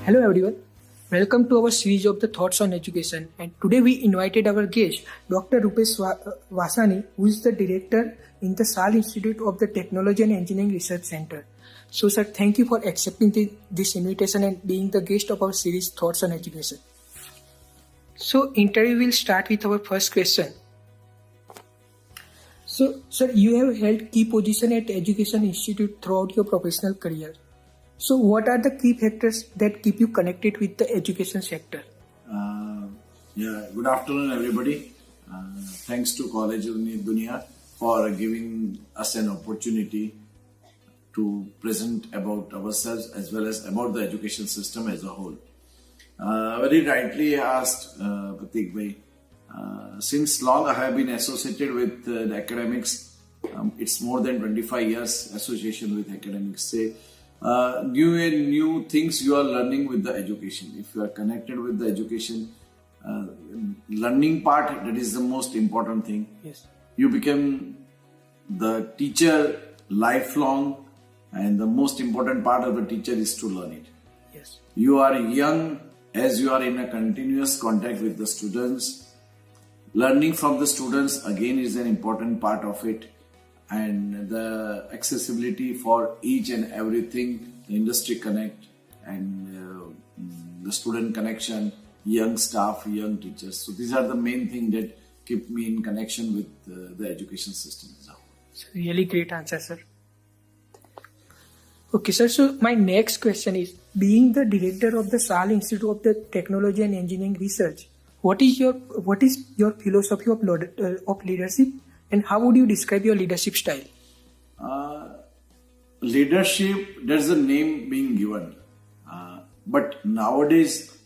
Hello everyone, welcome to our series of the Thoughts on Education, and today we invited our guest Dr. Rupesh Vasani, who is the director in the SAL Institute of the Technology and Engineering Research Center. So sir, thank you for accepting this invitation and being the guest of our series Thoughts on Education. So interview will start with our first question. So sir, you have held key position at Education Institute throughout your professional career. So what are the key factors that keep you connected with the education sector? Good afternoon everybody. Thanks to College of Dunia for giving us an opportunity to present about ourselves as well as about the education system as a whole. Very rightly asked, Pratik bhai. Since long I have been associated with the academics. It's more than 25 years association with academics. New things you are learning with the education. If you are connected with the education, learning part, that is the most important thing. Yes. You become the teacher lifelong, and the most important part of the teacher is to learn it. Yes. You are young as you are in a continuous contact with the students. Learning from the students again is an important part of it. And the accessibility for each and everything, the industry connect and the student connection, young staff, young teachers. So these are the main things that keep me in connection with the education system as a whole. Really great answer, sir. Okay, sir. So my next question is, being the director of the SAL Institute of the Technology and Engineering Research, what is your philosophy of leadership? And how would you describe your leadership style? Leadership, there's a name being given. But nowadays,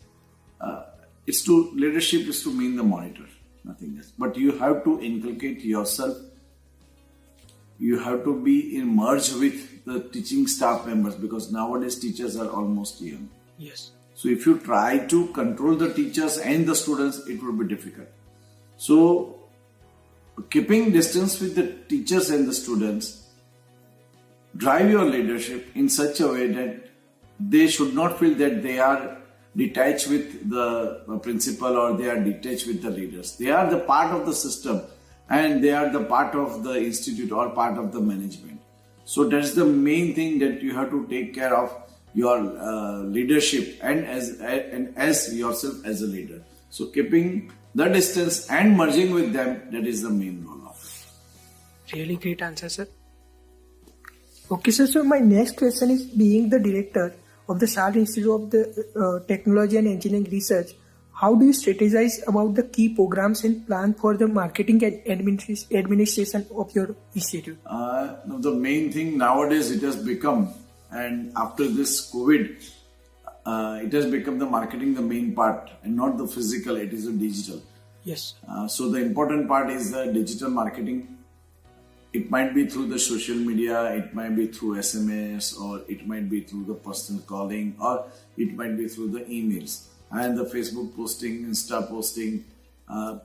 leadership is to mean the monitor, nothing else. But you have to inculcate yourself. You have to be merged with the teaching staff members, because nowadays teachers are almost young. Yes. So if you try to control the teachers and the students, it will be difficult. So keeping distance with the teachers and the students, drive your leadership in such a way that they should not feel that they are detached with the principal or they are detached with the leaders. They are the part of the system and they are the part of the institute or part of the management. So that's the main thing, that you have to take care of your leadership and as yourself as a leader. So keeping the distance and merging with them, that is the main role of it. Really great answer, sir. Okay, sir. So my next question is, being the director of the SAL Institute of the Technology and Engineering Research, how do you strategize about the key programs and plan for the marketing and administration of your institute? The main thing nowadays it has become, and after this COVID, it has become the marketing the main part and not the physical, it is a digital. Yes. So the important part is the digital marketing. It might be through the social media, it might be through SMS, or it might be through the personal calling, or it might be through the emails and the Facebook posting, Insta posting,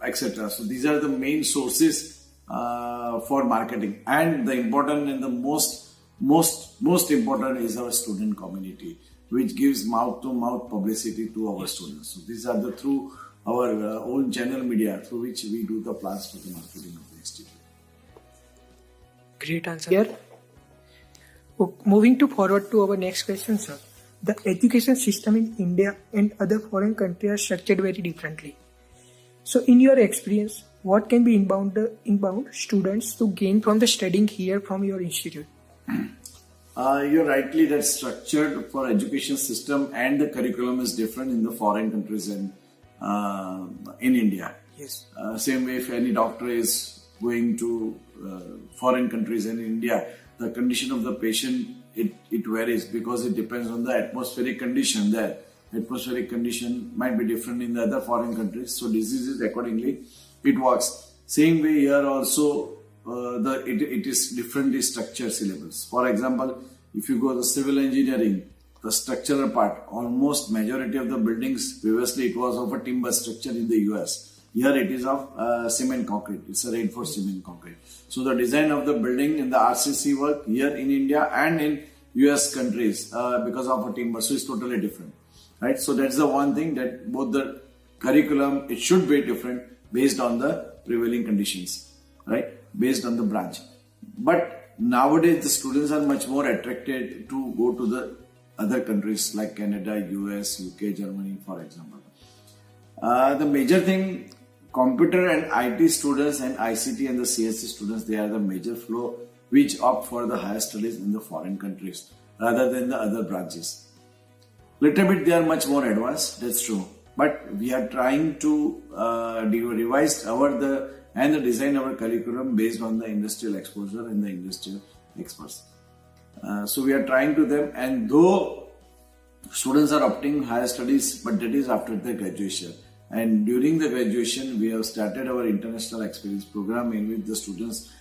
etc. So these are the main sources for marketing. And the important and the most important is our student community, which gives mouth-to-mouth publicity to our students. So these are through our own channel media through which we do the plans for the marketing of the institute. Great answer. Here, moving forward to our next question, sir. The education system in India and other foreign countries are structured very differently. So in your experience, what can be inbound students to gain from the studying here from your institute? You're rightly that structured for education system and the curriculum is different in the foreign countries and in India. Yes. Same way, if any doctor is going to foreign countries and India, the condition of the patient, it varies because it depends on the atmospheric condition there. Atmospheric condition might be different in the other foreign countries, so diseases accordingly it works. Same way here also, it is differently structured syllabus. For example, if you go to civil engineering, the structural part, almost majority of the buildings, previously it was of a timber structure in the US. Here it is of cement concrete. It's a reinforced cement concrete. So the design of the building in the RCC work here in India and in US countries because of a timber, so it's totally different, right? So that's the one thing, that both the curriculum, it should be different based on the prevailing conditions, right? Based on the branch. But nowadays the students are much more attracted to go to the other countries like Canada, US, UK, Germany, for example. The major thing, computer and IT students and ICT and the CSC students, they are the major flow which opt for the higher studies in the foreign countries rather than the other branches. Little bit they are much more advanced, that's true. But we are trying to revise and design our curriculum based on the industrial exposure and the industrial experts. So we are trying to them, and though students are opting higher studies, but that is after the graduation. And during the graduation, we have started our international experience program in which the students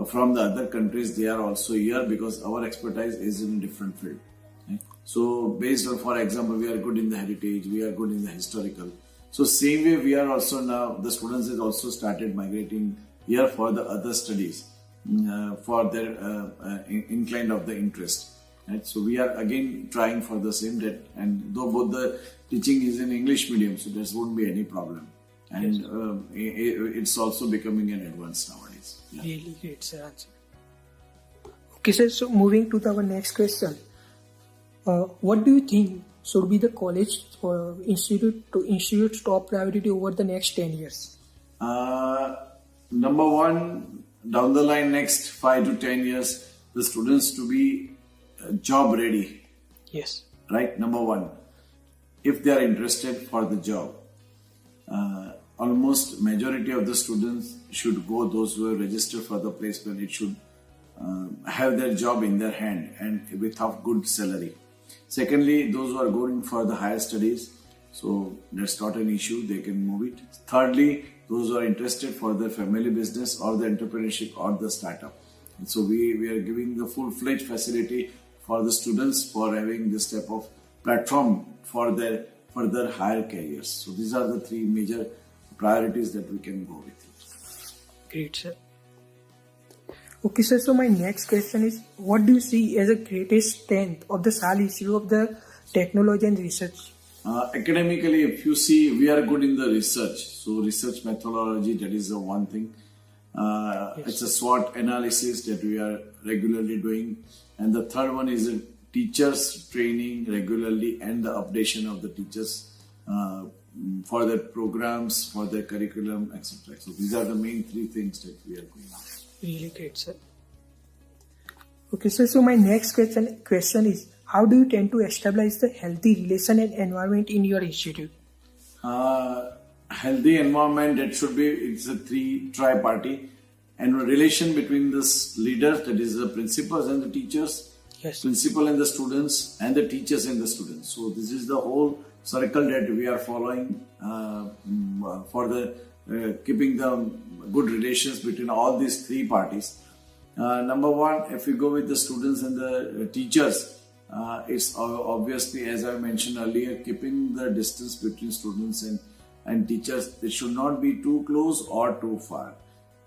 from the other countries, they are also here because our expertise is in a different field. Okay? So based on, for example, we are good in the heritage, we are good in the historical. So same way we are also now, the students has also started migrating here for the other studies for their incline of the interest. Right? So we are again trying for the same, that, and though both the teaching is in English medium, so there won't be any problem. And it's also becoming an advance nowadays. Yeah. Really great, sir. Answer. Okay, sir. So moving to our next question, what do you think should be the college or institute's top priority over the next 10 years? Number one, down the line, next 5 to 10 years, the students to be job ready. Yes. Right. Number one, if they are interested for the job. Almost majority of the students should go, those who have registered for the placement, it should have their job in their hand and without good salary. Secondly, those who are going for the higher studies, so that's not an issue, they can move it. Thirdly, those who are interested for their family business or the entrepreneurship or the startup. And so we are giving the full-fledged facility for the students for having this type of platform for their further higher careers. So these are the three major priorities that we can go with. Great, sir. Okay, sir. So my next question is, what do you see as the greatest strength of the SAL Institute of the Technology and Research? Academically, if you see, we are good in the research. So research methodology, that is the one thing. Yes. It's a SWOT analysis that we are regularly doing. And the third one is teachers training regularly and the updation of the teachers for their programs, for their curriculum, etc. So these are the main three things that we are doing. Really great, sir. Okay, sir. So my next question is, how do you tend to establish the healthy relation and environment in your institute? Healthy environment, that should be, it's a tri-party, and relation between the leaders, that is the principals and the teachers, yes, principal and the students, and the teachers and the students. So this is the whole circle that we are following for the keeping the good relations between all these three parties. Number one, if we go with the students and the teachers, it's obviously, as I mentioned earlier, keeping the distance between students and teachers. It should not be too close or too far.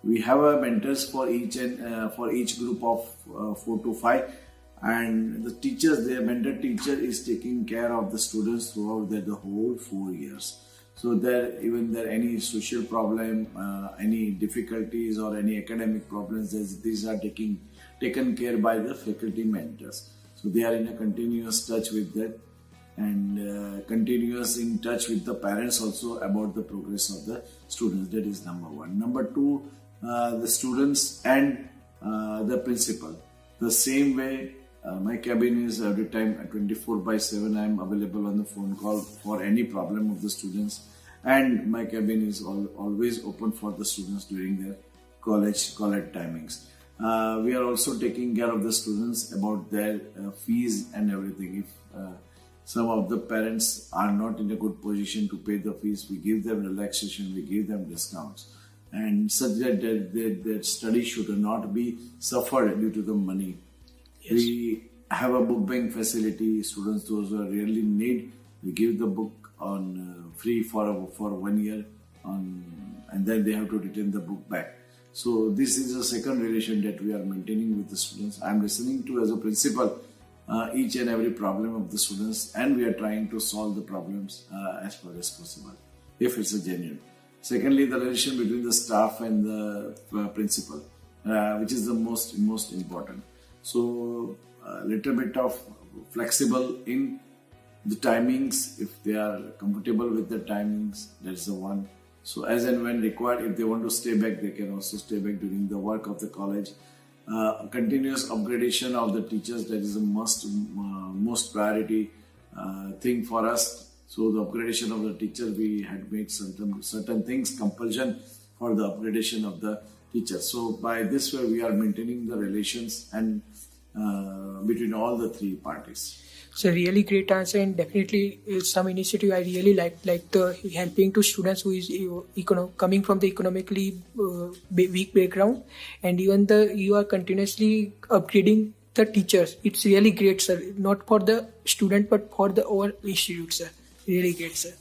We have mentors for each group of 4 to 5, and the teachers, their mentor teacher is taking care of the students throughout the whole 4 years. So even there any social problem, any difficulties or any academic problems, these are taken care by the faculty mentors. So they are in a continuous touch with that, and continuous in touch with the parents also about the progress of the students. That is number one. Number two, the students and the principal. The same way, my cabin is every time 24/7. I am available on the phone call for any problem of the students, and my cabin is always open for the students during their college timings. We are also taking care of the students about their fees and everything. If some of the parents are not in a good position to pay the fees, we give them relaxation, we give them discounts, and such that their study should not be suffered due to the money. Yes. We have a book bank facility. Students, those who really need, we give the book on free for 1 year, and then they have to return the book back. So this is a second relation that we are maintaining with the students. I am listening to, as a principal, each and every problem of the students, and we are trying to solve the problems as far as possible, if it's a genuine. Secondly, the relation between the staff and the principal, which is the most important. So, a little bit of flexible in the timings, if they are comfortable with the timings, that's the one. So, as and when required, if they want to stay back, they can also stay back during the work of the college. Continuous upgradation of the teachers, that is the most priority thing for us. So the upgradation of the teacher, we had made certain things compulsion for the upgradation of the teacher. So by this way, we are maintaining the relations and between all the three parties. It's a really great answer, and definitely some initiative I really like the helping to students who is coming from the economically weak background, and even you are continuously upgrading the teachers. It's really great, sir. Not for the student, but for the whole institute, sir. Really great, sir.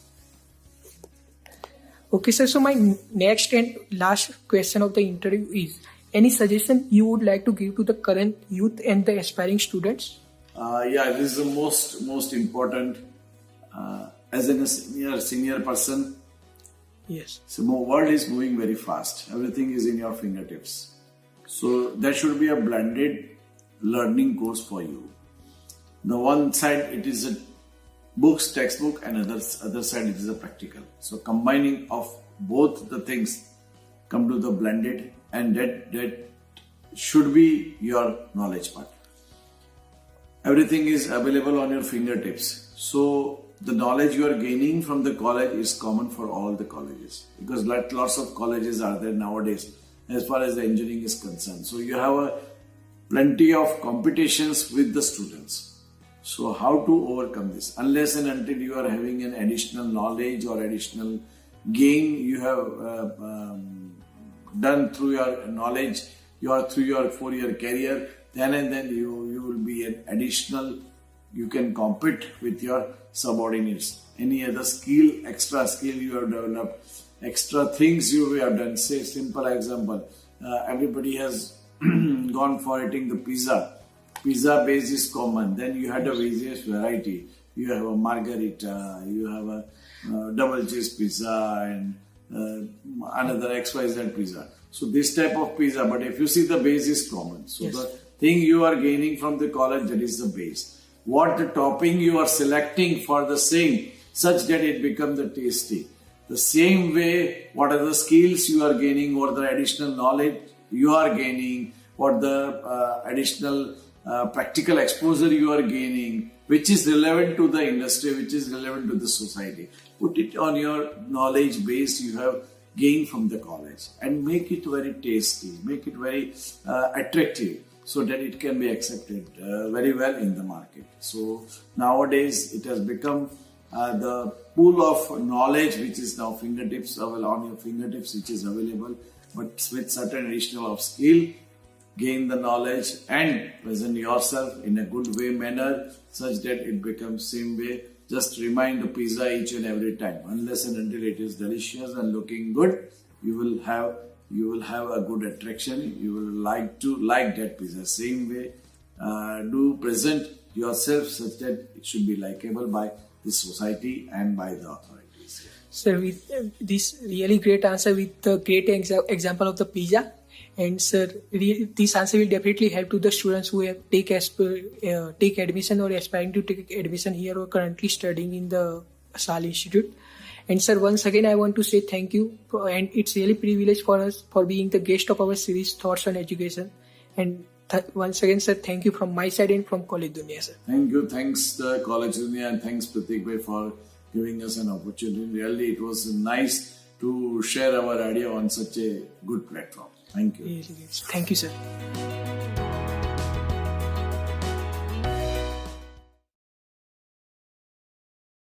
Okay, sir. So my next and last question of the interview is: any suggestion you would like to give to the current youth and the aspiring students? This is the most important. As a senior person, yes. So the world is moving very fast. Everything is in your fingertips. So there should be a blended learning course for you. The one side it is a books, textbook, and other side it is a practical. So combining of both the things come to the blended, and that should be your knowledge part. Everything is available on your fingertips. So the knowledge you are gaining from the college is common for all the colleges, because lots of colleges are there nowadays as far as the engineering is concerned. So you have plenty of competitions with the students. So how to overcome this? Unless and until you are having an additional knowledge or additional gain you have done through your knowledge, through your 4-year career, then and then you will be an additional, you can compete with your subordinates. Any other skill, extra skill you have developed, extra things you have done. Say, simple example, everybody has gone for eating the pizza. Pizza base is common. Then you had a various variety. You have a margarita, you have a double cheese pizza, and another XYZ pizza. So this type of pizza, but if you see, the base is common. So yes. The thing you are gaining from the college, that is the base. What the topping you are selecting for the same, such that it becomes the tasty. The same way, what are the skills you are gaining, what the additional knowledge you are gaining, what the additional practical exposure you are gaining, which is relevant to the industry, which is relevant to the society. Put it on your knowledge base you have gained from the college, and make it very tasty, make it very attractive, so that it can be accepted very well in the market. So nowadays it has become the pool of knowledge which is now fingertips, on your fingertips, which is available, but with certain additional of skill, gain the knowledge and present yourself in a good way manner, such that it becomes same way. Just remind the pizza each and every time. Unless and until it is delicious and looking good, you will have a good attraction. You will like that pizza. Same way, do present yourself such that it should be likable by the society and by the authorities. Sir, with this really great answer, with the great example of the pizza, and sir, this answer will definitely help to the students who have take admission or aspiring to take admission here or currently studying in the SAL Institute. And sir, once again, I want to say thank you, and it's really privilege for us for being the guest of our series Thoughts on Education. And once again, sir, thank you from my side and from College Dunia, sir. Thank you. Thanks, College Dunia, and thanks, Pratik bhai, for giving us an opportunity. Really, it was nice to share our idea on such a good platform. Thank you. Really, thank you, sir.